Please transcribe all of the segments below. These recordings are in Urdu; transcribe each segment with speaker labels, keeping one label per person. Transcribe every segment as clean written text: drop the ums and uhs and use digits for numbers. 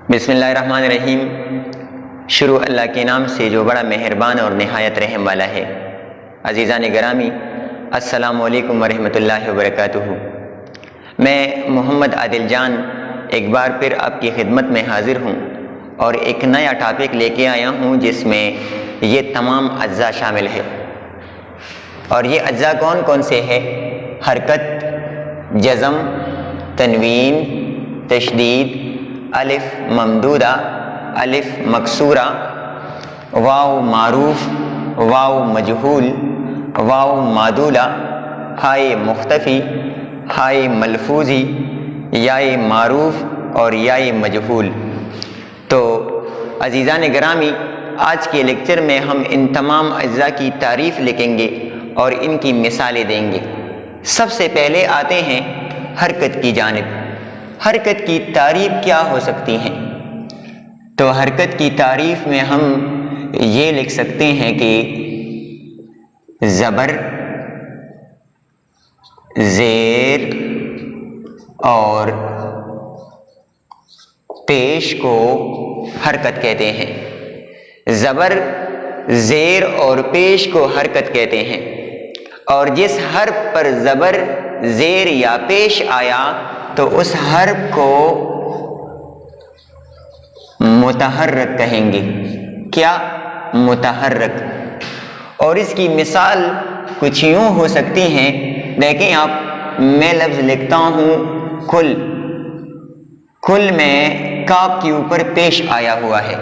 Speaker 1: بسم اللہ الرحمن الرحیم۔ شروع اللہ کے نام سے جو بڑا مہربان اور نہایت رحم والا ہے۔ عزیزان گرامی، السلام علیکم ورحمۃ اللہ وبرکاتہ۔ میں محمد عادل جان ایک بار پھر آپ کی خدمت میں حاضر ہوں اور ایک نیا ٹاپک لے کے آیا ہوں جس میں یہ تمام اجزاء شامل ہے۔ اور یہ اجزاء کون کون سے ہیں؟ حرکت، جزم، تنوین، تشدید، الف ممدودہ، الف مکسورہ، واو معروف، واو مجہول، واو معدولہ، ہائے مختفی، ہائے ملفوظی، یائے معروف اور یائے مجہول۔ تو عزیزان گرامی، آج کے لیکچر میں ہم ان تمام اجزاء کی تعریف لکھیں گے اور ان کی مثالیں دیں گے۔ سب سے پہلے آتے ہیں حرکت کی جانب۔ حرکت کی تعریف کیا ہو سکتی ہیں؟ تو حرکت کی تعریف میں ہم یہ لکھ سکتے ہیں کہ زبر، زیر اور پیش کو حرکت کہتے ہیں۔ زبر، زیر اور پیش کو حرکت کہتے ہیں، اور جس حرف پر زبر، زیر یا پیش آیا تو اس حرف کو متحرک کہیں گے۔ کیا؟ متحرک۔ اور اس کی مثال کچھ یوں ہو سکتی ہیں، دیکھیں آپ، میں لفظ لکھتا ہوں کل۔ کل میں کاف کے اوپر پیش آیا ہوا ہے،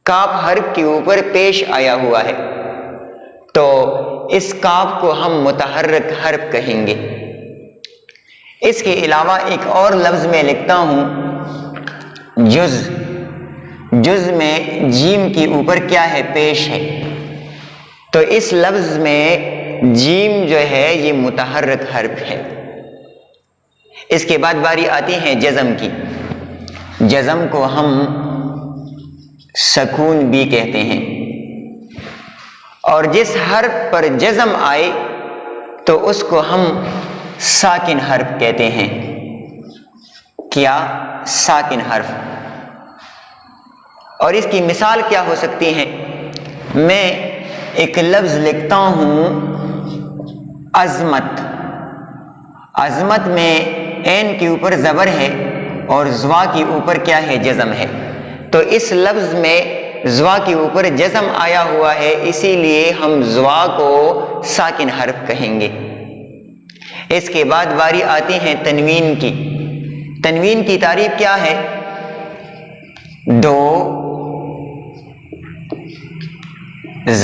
Speaker 1: کاف حرف کے اوپر پیش آیا ہوا ہے، تو اس کاف کو ہم متحرک حرف کہیں گے۔ اس کے علاوہ ایک اور لفظ میں لکھتا ہوں جز۔ جز میں جیم کے اوپر کیا ہے؟ پیش ہے، تو اس لفظ میں جیم جو ہے یہ متحرک حرف ہے۔ اس کے بعد باری آتی ہے جزم کی۔ جزم کو ہم سکون بھی کہتے ہیں، اور جس حرف پر جزم آئے تو اس کو ہم ساکن حرف کہتے ہیں۔ کیا؟ ساکن حرف۔ اور اس کی مثال کیا ہو سکتی ہے؟ میں ایک لفظ لکھتا ہوں عظمت۔ عظمت میں عین کے اوپر زبر ہے اور زوا کے اوپر کیا ہے؟ جزم ہے، تو اس لفظ میں زوا کے اوپر جزم آیا ہوا ہے، اسی لیے ہم زوا کو ساکن حرف کہیں گے۔ اس کے بعد باری آتی ہے تنوین کی۔ تنوین کی تعریف کیا ہے؟ دو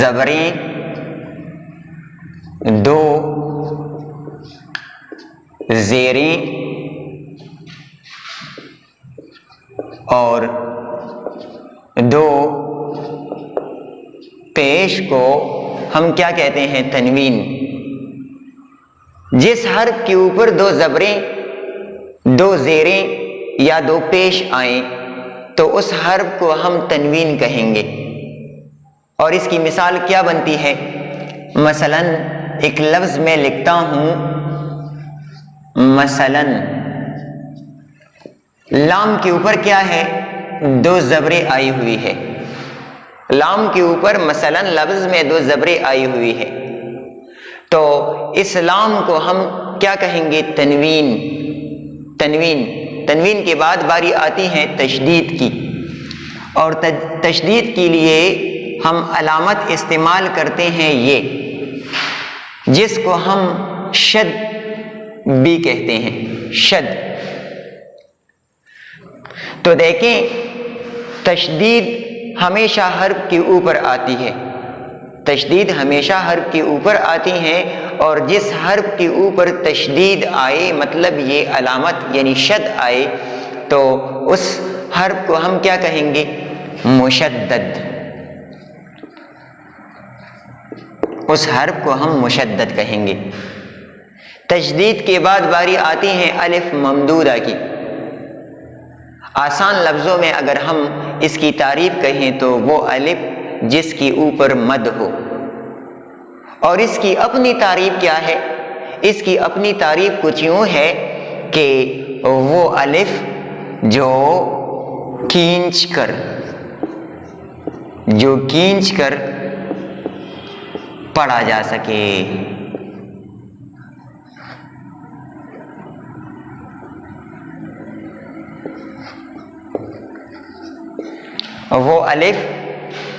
Speaker 1: زبریں، دو زیریں اور دو پیش کو ہم کیا کہتے ہیں؟ تنوین۔ جس حرف کے اوپر دو زبریں، دو زیریں یا دو پیش آئیں تو اس حرف کو ہم تنوین کہیں گے۔ اور اس کی مثال کیا بنتی ہے؟ مثلا ایک لفظ میں لکھتا ہوں مثلا، لام کے اوپر کیا ہے؟ دو زبریں آئی ہوئی ہے۔ لام کے اوپر مثلا لفظ میں دو زبریں آئی ہوئی ہے، تو اس لام کو ہم کیا کہیں گے؟ تنوین۔ تنوین۔ تنوین کے بعد باری آتی ہے تشدید کی، اور تشدید کے لیے ہم علامت استعمال کرتے ہیں یہ، جس کو ہم شد بھی کہتے ہیں۔ شد۔ تو دیکھیں، تشدید ہمیشہ حرف کے اوپر آتی ہے۔ تشدید ہمیشہ حرف کے اوپر آتی ہیں، اور جس حرف کے اوپر تشدید آئے، مطلب یہ علامت یعنی شد آئے، تو اس حرف کو ہم کیا کہیں گے؟ مشدد۔ اس حرف کو ہم مشدد کہیں گے۔ تشدید کے بعد باری آتی ہے الف ممدودہ کی۔ آسان لفظوں میں اگر ہم اس کی تعریف کہیں تو وہ الف جس کے اوپر مد ہو۔ اور اس کی اپنی تعریف کیا ہے؟ اس کی اپنی تعریف کچھ یوں ہے کہ وہ الف جو کھینچ کر پڑھا جا سکے. وہ الف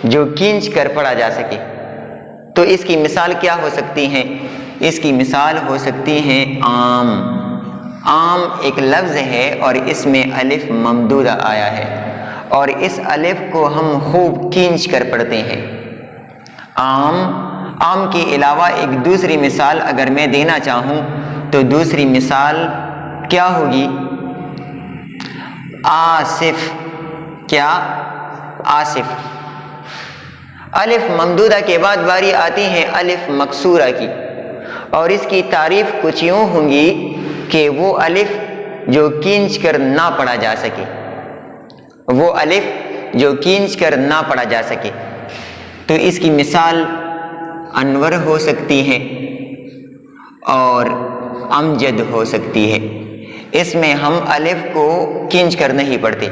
Speaker 1: جو کھینچ کر پڑھا جا سکے. تو اس کی مثال کیا ہو سکتی ہے؟ اس کی مثال ہو سکتی ہے عام. عام ایک لفظ ہے اور اس میں الف ممدودہ آیا ہے اور اس الف کو ہم خوب کھینچ کر پڑھتے ہیں. عام کے علاوہ ایک دوسری مثال اگر میں دینا چاہوں تو دوسری مثال کیا ہوگی؟ آصف. کیا؟ آصف. الف ممدودہ کے بعد باری آتی ہے الف مکسورہ کی اور اس کی تعریف کچھ یوں ہوں گی کہ وہ الف جو کھینچ کر نہ پڑھا جا سکے. وہ الف جو کھینچ کر نہ پڑھا جا سکے. تو اس کی مثال انور ہو سکتی ہے اور امجد ہو سکتی ہے. اس میں ہم الف کو کھینچ کر نہیں پڑھتے،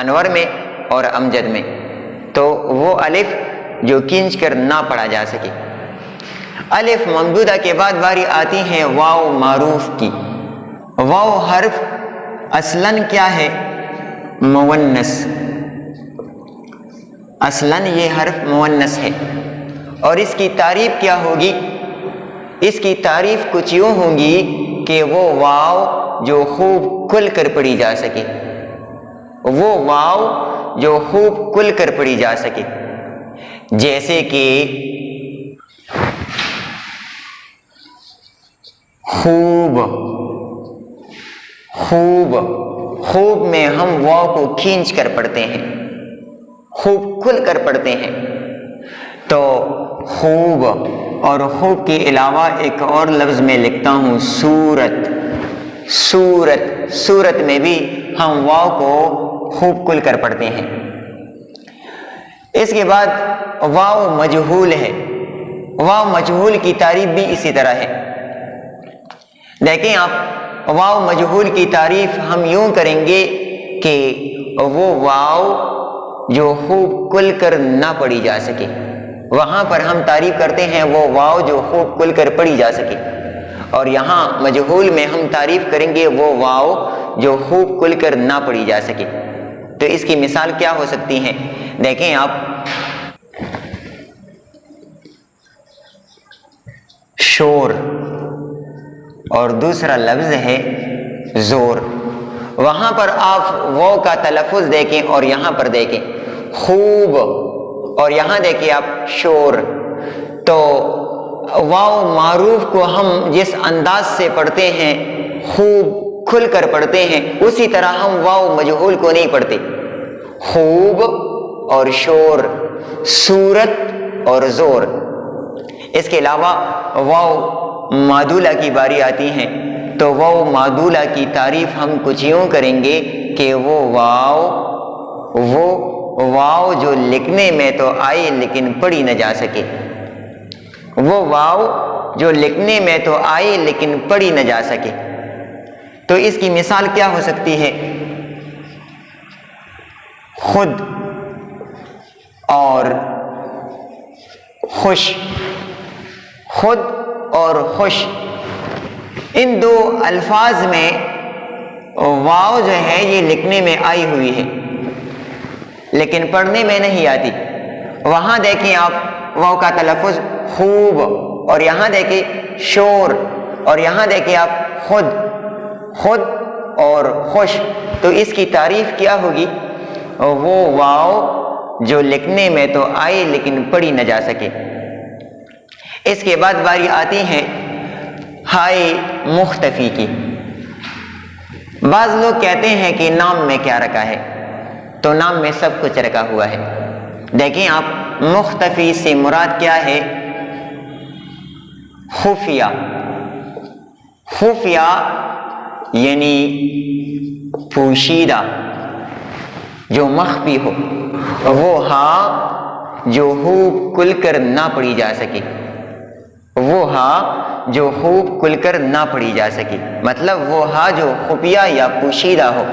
Speaker 1: انور میں اور امجد میں. تو وہ الف جو کھینچ کر نہ پڑھا جا سکے. الف ممدودہ کے بعد باری آتی ہے واو معروف کی. واو حرف اصلاً کیا ہے؟ مونث. اصلاً یہ حرف مونث ہے اور اس کی تعریف کیا ہوگی؟ اس کی تعریف کچھ یوں ہوگی کہ وہ واو جو خوب کھل کر پڑھی جا سکے. وہ واو جو خوب کھل کر پڑھی جا سکے. جیسے کہ خوب. خوب میں ہم واو کو کھینچ کر پڑھتے ہیں، خوب کھل کر پڑھتے ہیں. تو خوب اور خوب کے علاوہ ایک اور لفظ میں لکھتا ہوں سورت. سورت میں بھی ہم واو کو خوب کھل کر پڑھتے ہیں. اس کے بعد واو مجہول ہے. واو مجہول کی تعریف بھی اسی طرح ہے. دیکھیں آپ، واو مجہول کی تعریف ہم یوں کریں گے کہ وہ واو جو خوب کھل کر نہ پڑھی جا سکے. وہاں پر ہم تعریف کرتے ہیں وہ واو جو خوب کھل کر پڑھی جا سکے اور یہاں مجہول میں ہم تعریف کریں گے وہ واو جو خوب کھل کر نہ پڑھی جا سکے. تو اس کی مثال کیا ہو سکتی ہے؟ دیکھیں آپ، شور اور دوسرا لفظ ہے زور. وہاں پر آپ واو کا تلفظ دیکھیں اور یہاں پر دیکھیں خوب اور یہاں دیکھیں آپ شور. تو واو معروف کو ہم جس انداز سے پڑھتے ہیں، خوب کھل کر پڑھتے ہیں، اسی طرح ہم واو مجہول کو نہیں پڑھتے. خوب اور شور، صورت اور زور. اس کے علاوہ واو معدولہ کی باری آتی ہے تو واو معدولہ کی تعریف ہم کچھ یوں کریں گے کہ وہ واو جو لکھنے میں تو آئے لیکن پڑھی نہ جا سکے. وہ واو جو لکھنے میں تو آئے لیکن پڑھی نہ جا سکے. تو اس کی مثال کیا ہو سکتی ہے؟ خود اور خوش. خود اور خوش، ان دو الفاظ میں واو جو ہے یہ لکھنے میں آئی ہوئی ہے لیکن پڑھنے میں نہیں آتی. وہاں دیکھیں آپ واو کا تلفظ خوب اور یہاں دیکھیں شور اور یہاں دیکھیں آپ خود اور خوش. تو اس کی تعریف کیا ہوگی؟ وہ واو جو لکھنے میں تو آئے لیکن پڑھی نہ جا سکے. اس کے بعد باری آتی ہے ہائے مختفی کی. بعض لوگ کہتے ہیں کہ نام میں کیا رکھا ہے؟ تو نام میں سب کچھ رکھا ہوا ہے. دیکھیں آپ، مختفی سے مراد کیا ہے؟ خفیہ. خفیہ یعنی پوشیدہ، جو مخفی ہو. وہ ہاں جو خوب کھل کر نہ پڑھی جا سکے. وہ ہاں جو خوب کھل کر نہ پڑھی جا سکے، مطلب وہ ہاں جو خفیہ یا پوشیدہ ہو.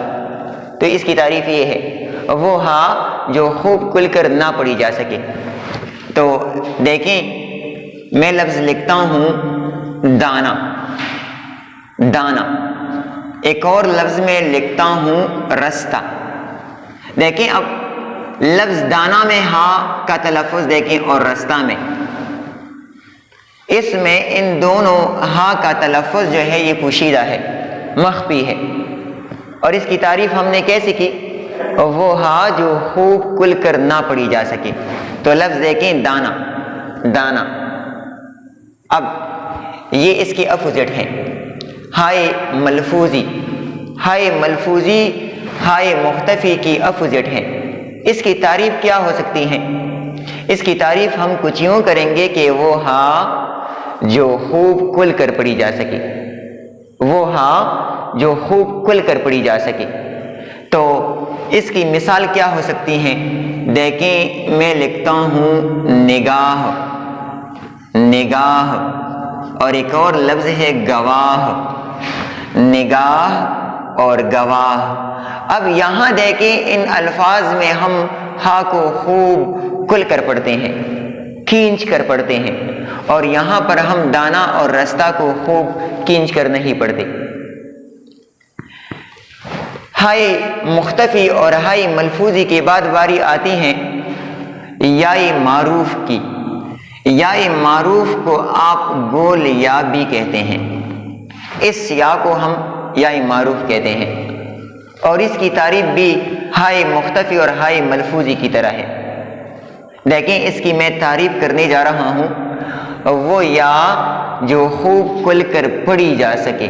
Speaker 1: تو اس کی تعریف یہ ہے، وہ ہا جو خوب کھل کر نہ پڑھی جا سکے۔ تو دیکھیں میں لفظ لکھتا ہوں دانا، دانا، ایک اور لفظ میں لکھتا ہوں رستہ۔ دیکھیں اب لفظ دانا میں ہا کا تلفظ دیکھیں اور رستہ میں، اس میں ان دونوں ہا کا تلفظ جو ہے یہ پوشیدہ ہے، مخفی ہے۔ اور اس کی تعریف ہم نے کیسے کی؟ وہ ہا جو خوب کھل کر نہ پڑھی جا سکے۔ تو لفظ دیکھیں دانا، دانا، اب یہ اس کی اپوزٹ ہے، ہائے ملفوظی، ہائے ملفوظی ہائے مختفی کی اپوزٹ ہے۔ اس کی تعریف کیا ہو سکتی ہے؟ اس کی تعریف ہم کچھ یوں کریں گے کہ وہ ہا جو خوب کھل کر پڑھی جا سکے، وہ ہا جو خوب کھل کر پڑھی جا سکے۔ تو اس کی مثال کیا ہو سکتی ہیں؟ دیکھیں میں لکھتا ہوں نگاہ، نگاہ، اور ایک اور لفظ ہے گواہ، نگاہ اور گواہ۔ اب یہاں دیکھیں ان الفاظ میں ہم ہا کو خوب کھل کر پڑھتے ہیں، کھینچ کر پڑھتے ہیں، اور یہاں پر ہم دانا اور رستہ کو خوب کھینچ کر نہیں پڑھتے۔ ہائے مختفی اور ہائے ملفوظی کے بعد باری آتی ہیں یائے معروف کی۔ یائے معروف کو آپ گول یا بھی کہتے ہیں، اس یا کو ہم یائے معروف کہتے ہیں، اور اس کی تعریف بھی ہائے مختفی اور ہائے ملفوظی کی طرح ہے۔ دیکھیں اس کی میں تعریف کرنے جا رہا ہوں، وہ یا جو خوب کھل کر پڑھی جا سکے،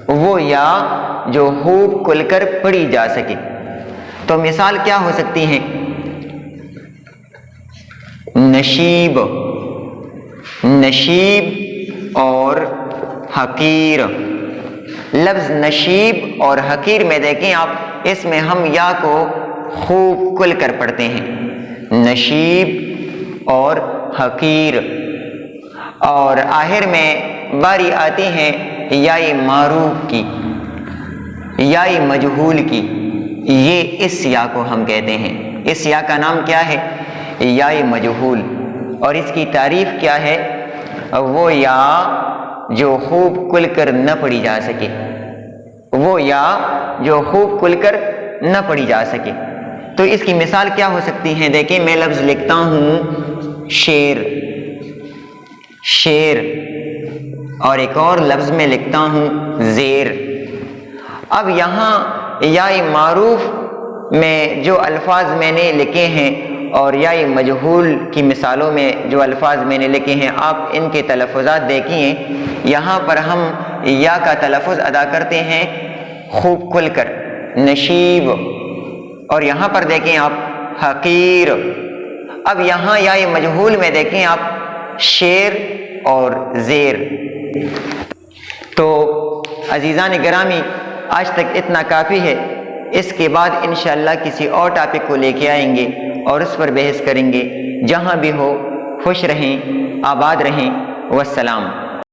Speaker 1: وہ یا جو خوب کھل کر پڑھی جا سکے۔ تو مثال کیا ہو سکتی ہیں؟ نشیب، نشیب اور حقیر۔ لفظ نشیب اور حقیر میں دیکھیں آپ، اس میں ہم یا کو خوب کھل کر پڑھتے ہیں، نشیب اور حقیر۔ اور آخر میں باری آتی ہے یائے معروف کی، یائے مجہول کی۔ یہ اس یا کو ہم کہتے ہیں، اس یا کا نام کیا ہے؟ یائے مجہول۔ اور اس کی تعریف کیا ہے؟ وہ یا جو خوب کھل کر نہ پڑھی جا سکے، وہ یا جو خوب کھل کر نہ پڑھی جا سکے۔ تو اس کی مثال کیا ہو سکتی ہے؟ دیکھیں میں لفظ لکھتا ہوں شیر، شیر، اور ایک اور لفظ میں لکھتا ہوں زیر۔ اب یہاں یائے معروف میں جو الفاظ میں نے لکھے ہیں اور یائے مجہول کی مثالوں میں جو الفاظ میں نے لکھے ہیں، آپ ان کے تلفظات دیکھیے۔ یہاں پر ہم یا کا تلفظ ادا کرتے ہیں خوب کھل کر، نشیب، اور یہاں پر دیکھیں آپ حقیر۔ اب یہاں یائے مجہول میں دیکھیں آپ شیر اور زیر۔ تو عزیزان گرامی آج تک اتنا کافی ہے، اس کے بعد انشاءاللہ کسی اور ٹاپک کو لے کے آئیں گے اور اس پر بحث کریں گے۔ جہاں بھی ہو خوش رہیں، آباد رہیں، والسلام۔